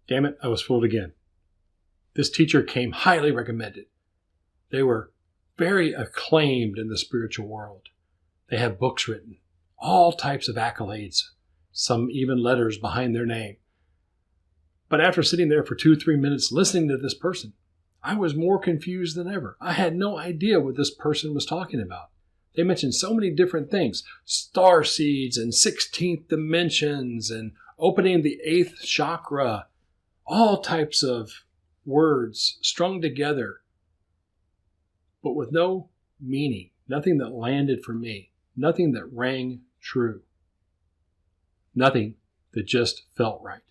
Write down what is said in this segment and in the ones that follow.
Damn it, I was fooled again. This teacher came highly recommended. They were very acclaimed in the spiritual world. They have books written, all types of accolades, some even letters behind their name. But after sitting there for 2-3 minutes listening to this person, I was more confused than ever. I had no idea what this person was talking about. They mentioned so many different things, star seeds and 16th dimensions and opening the 8th chakra, all types of words strung together, but with no meaning, nothing that landed for me, nothing that rang true, nothing that just felt right.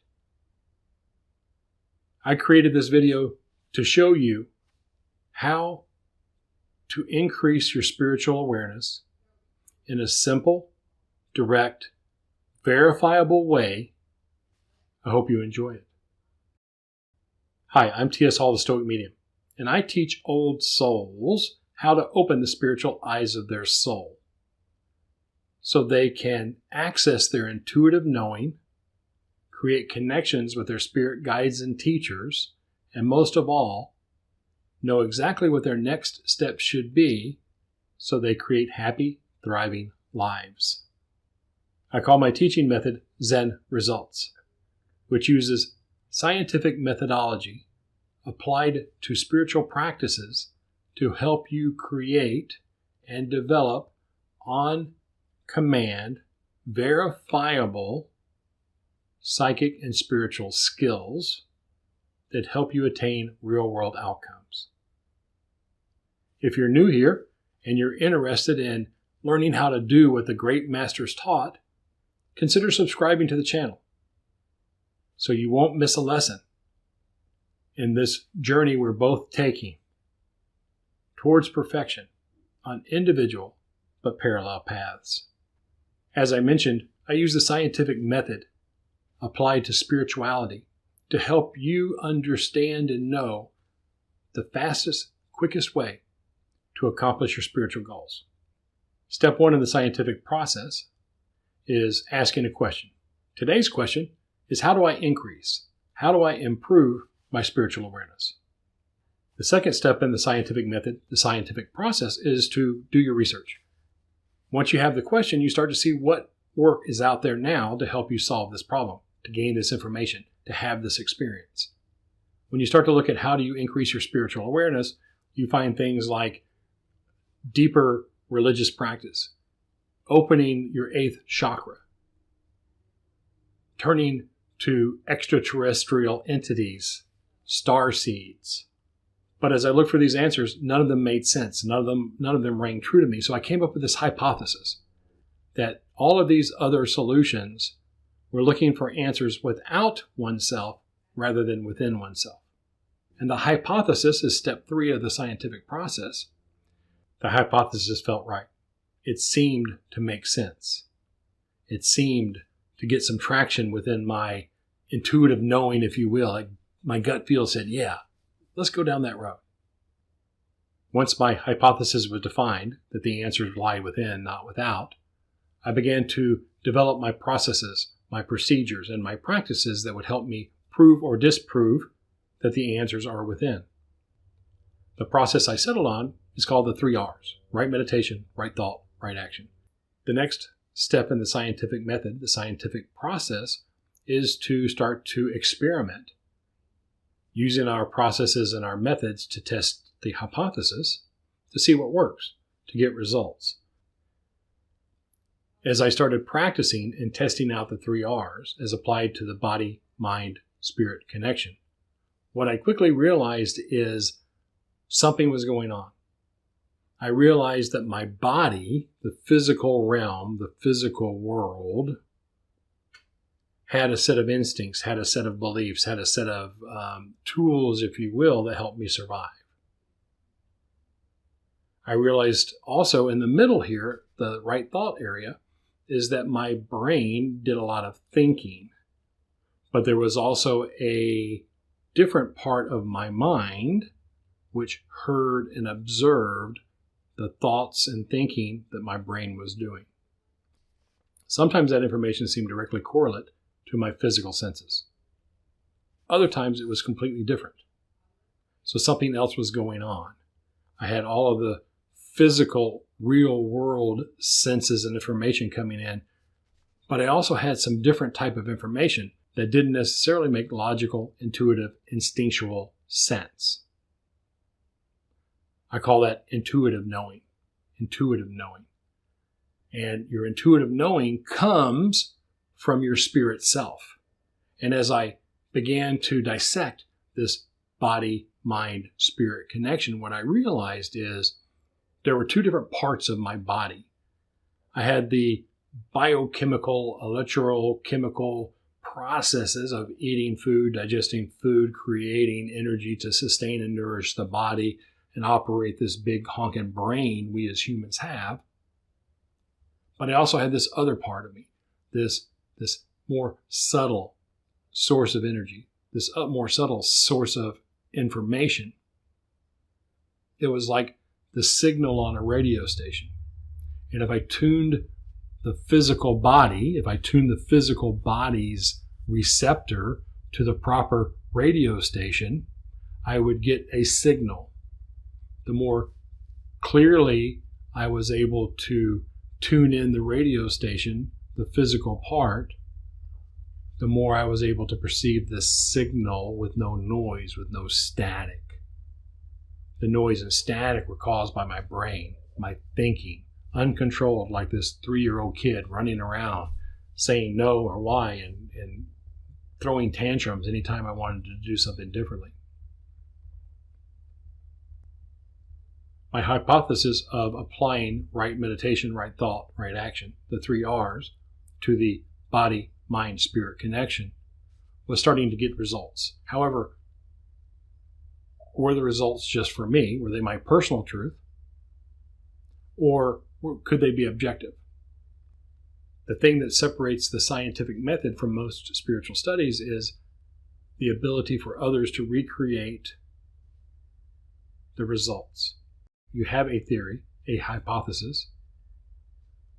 I created this video to show you how to increase your spiritual awareness in a simple, direct, verifiable way. I hope you enjoy it. Hi, I'm T.S. Hall, the Stoic Medium, and I teach old souls how to open the spiritual eyes of their soul so they can access their intuitive knowing, create connections with their spirit guides and teachers, and most of all, know exactly what their next step should be so they create happy, thriving lives. I call my teaching method Zen Results, which uses scientific methodology applied to spiritual practices to help you create and develop on command verifiable psychic and spiritual skills that help you attain real-world outcomes. If you're new here and you're interested in learning how to do what the great masters taught, consider subscribing to the channel so you won't miss a lesson in this journey we're both taking towards perfection on individual but parallel paths. As I mentioned, I use the scientific method applied to spirituality to help you understand and know the fastest, quickest way to accomplish your spiritual goals. Step 1 in the scientific process is asking a question. Today's question is, how do I increase? How do I improve my spiritual awareness? The second step in the scientific method, the scientific process, is to do your research. Once you have the question, you start to see what work is out there now to help you solve this problem, to gain this information, to have this experience. When you start to look at how do you increase your spiritual awareness, you find things like deeper religious practice, opening your 8th chakra, turning to extraterrestrial entities, star seeds. But as I looked for these answers, none of them made sense. None of them rang true to me. So I came up with this hypothesis that all of these other solutions were looking for answers without oneself rather than within oneself. And the hypothesis is step 3 of the scientific process. The hypothesis felt right. It seemed to make sense. It seemed to get some traction within my intuitive knowing, if you will. Like my gut feel said, yeah, let's go down that road. Once my hypothesis was defined, that the answers lie within, not without, I began to develop my processes, my procedures, and my practices that would help me prove or disprove that the answers are within. The process I settled on is called the 3 R's: right meditation, right thought, right action. The next step in the scientific method, the scientific process, is to start to experiment using our processes and our methods to test the hypothesis to see what works, to get results. As I started practicing and testing out the 3 R's as applied to the body, mind, spirit connection, what I quickly realized is something was going on. I realized that my body, the physical realm, the physical world, had a set of instincts, had a set of beliefs, had a set of tools, if you will, that helped me survive. I realized also in the middle here, the right thought area, is that my brain did a lot of thinking, but there was also a different part of my mind which heard and observed the thoughts and thinking that my brain was doing. Sometimes that information seemed directly correlate to my physical senses. Other times it was completely different. So something else was going on. I had all of the physical, real world senses and information coming in, but I also had some different type of information that didn't necessarily make logical, intuitive, instinctual sense. I call that intuitive knowing. Intuitive knowing. And your intuitive knowing comes from your spirit self. And as I began to dissect this body, mind, spirit connection, what I realized is there were two different parts of my body. I had the biochemical, electrochemical processes of eating food, digesting food, creating energy to sustain and nourish the body and operate this big honking brain we as humans have. But I also had this other part of me, this more subtle source of energy, this more subtle source of information. It was like the signal on a radio station. And if I tuned the physical body, if I tuned the physical body's receptor to the proper radio station, I would get a signal. The more clearly I was able to tune in the radio station, the physical part, the more I was able to perceive this signal with no noise, with no static. The noise and static were caused by my brain, my thinking, uncontrolled, like this 3-year-old kid running around saying no or why and throwing tantrums anytime I wanted to do something differently. My hypothesis of applying right meditation, right thought, right action, the 3 R's, to the body, mind, spirit connection was starting to get results. However, were the results just for me? Were they my personal truth? Or could they be objective? The thing that separates the scientific method from most spiritual studies is the ability for others to recreate the results. You have a theory, a hypothesis.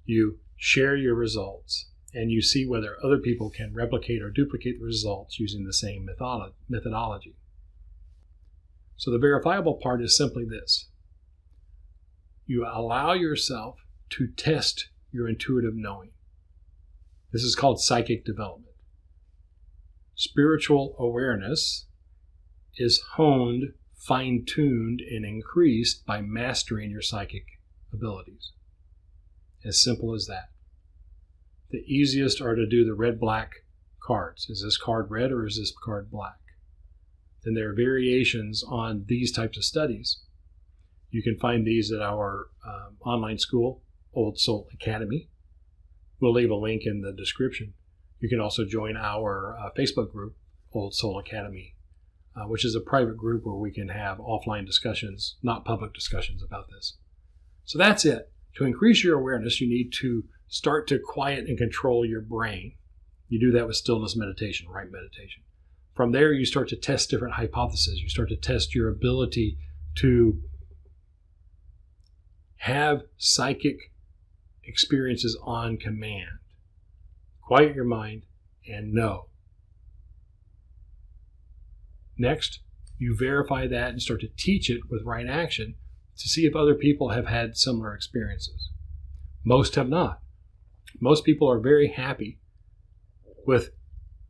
You share your results, and you see whether other people can replicate or duplicate the results using the same methodology. So the verifiable part is simply this. You allow yourself to test your intuitive knowing. This is called psychic development. Spiritual awareness is honed, fine-tuned, and increased by mastering your psychic abilities. As simple as that. The easiest are to do the red-black cards. Is this card red or is this card black? Then there are variations on these types of studies. You can find these at our online school, Old Soul Academy. We'll leave a link in the description. You can also join our Facebook group, Old Soul Academy, which is a private group where we can have offline discussions, not public discussions about this. So that's it. To increase your awareness, you need to start to quiet and control your brain. You do that with stillness meditation, right meditation. From there, you start to test different hypotheses. You start to test your ability to have psychic experiences on command. Quiet your mind and know. Next, you verify that and start to teach it with right action to see if other people have had similar experiences. Most have not. Most people are very happy with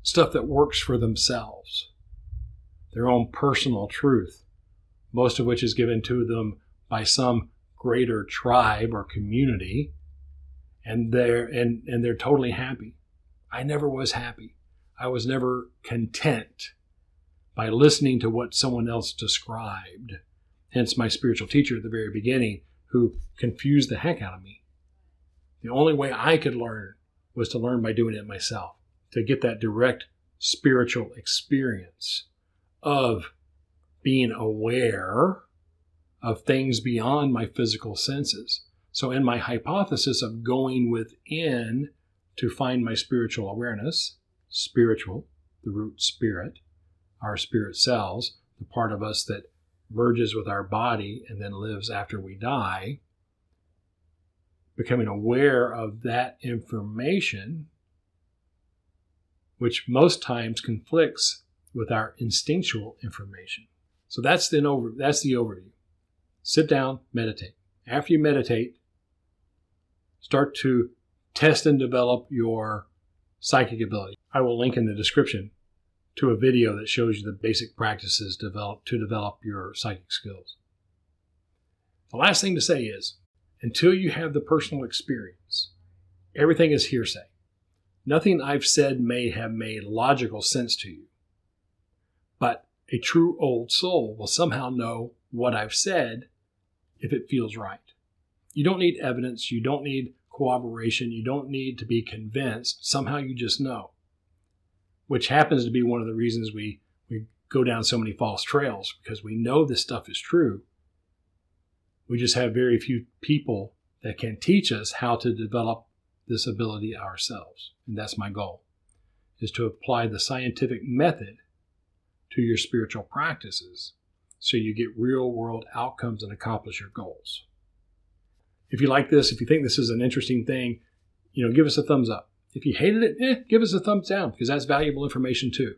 stuff that works for themselves, their own personal truth, most of which is given to them by some greater tribe or community, and they're totally happy. I never was happy. I was never content by listening to what someone else described. Hence my spiritual teacher at the very beginning, who confused the heck out of me. The only way I could learn was to learn by doing it myself, to get that direct spiritual experience of being aware of things beyond my physical senses. So in my hypothesis of going within to find my spiritual awareness, spiritual, the root spirit, our spirit cells, the part of us that merges with our body and then lives after we die, becoming aware of that information, which most times conflicts with our instinctual information. So that's the overview. Sit down, meditate. After you meditate, start to test and develop your psychic ability. I will link in the description to a video that shows you the basic practices to develop your psychic skills. The last thing to say is, until you have the personal experience, everything is hearsay. Nothing I've said may have made logical sense to you, but a true old soul will somehow know what I've said if it feels right. You don't need evidence. You don't need corroboration. You don't need to be convinced. Somehow you just know, which happens to be one of the reasons we go down so many false trails, because we know this stuff is true. We just have very few people that can teach us how to develop this ability ourselves. And that's my goal, is to apply the scientific method to your spiritual practices so you get real world outcomes and accomplish your goals. If you like this, if you think this is an interesting thing, give us a thumbs up. If you hated it, give us a thumbs down, because that's valuable information too.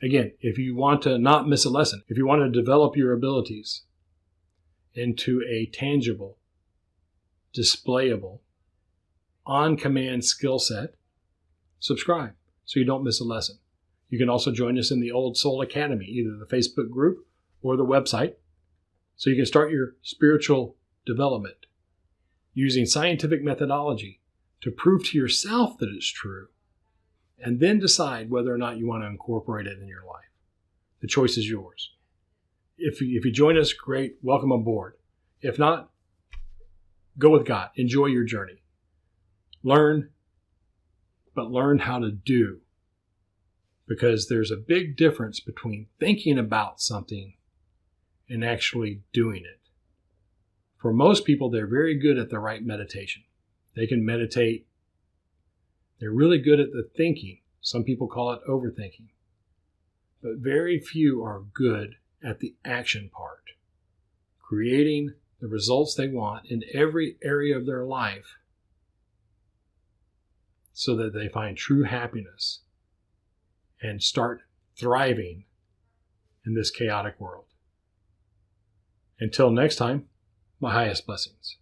Again, if you want to not miss a lesson, if you want to develop your abilities into a tangible, displayable, on-command skill set, subscribe so you don't miss a lesson. You can also join us in the Old Soul Academy, either the Facebook group or the website, so you can start your spiritual development using scientific methodology to prove to yourself that it's true, and then decide whether or not you want to incorporate it in your life. The choice is yours. If you join us, great, welcome aboard. If not, go with God. Enjoy your journey. Learn, but learn how to do, because there's a big difference between thinking about something and actually doing it. For most people, they're very good at the right meditation. They can meditate. They're really good at the thinking. Some people call it overthinking. But very few are good at the action part, creating the results they want in every area of their life so that they find true happiness and start thriving in this chaotic world. Until next time, my highest blessings.